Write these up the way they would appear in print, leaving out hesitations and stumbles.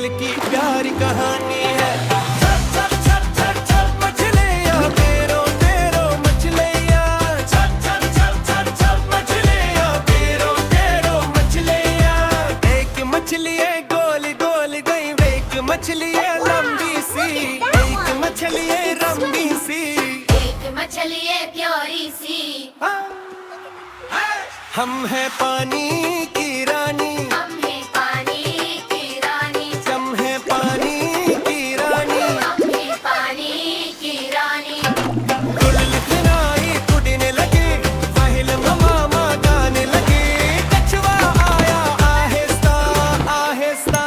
जल की प्यारी कहानी है। छप छप छप छप छप मछलियां तेरो तेरो मछलियां, छप छप छप छप छप मछलियां तेरो तेरो मछलियां। एक मछली है गोल गोल गई, एक मछली है लंबी सी, एक मछली है लंबी सी, एक मछली है प्यारी सी। हम है पानी की रानी, हम है पानी की रानी, हम है पानी की रानी, हम है पानी की रानी। गुल लिखनाई कुड़ने लगे, साहिल मामा गाने लगे। कछुआ आया आहिस्ता आहिस्ता,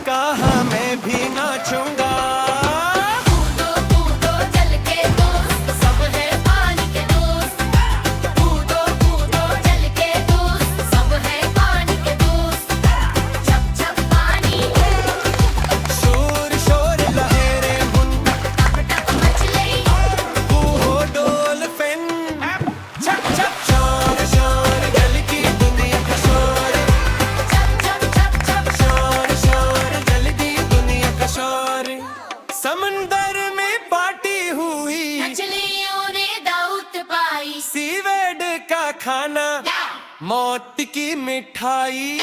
कहा मैं भी नाचूंगा। कूदो कूदो जल के दोस्त, सब है पानी के दोस्त। कूदो कूदो जल के दोस्त, सब है पानी के दोस्त। छप छप पानी, शोर शोर लहरें बुन, टप टप मछली, कूहो डॉल्फिन। छप छप शोर शोर जल की दुनिया का शोर, छप छप छप छप शोर शोर जल की दुनिया का शोर। समंदर में पार्टी हुई, मछलियों ने दाऊद पाई। सीवेड का खाना, मौत की मिठाई।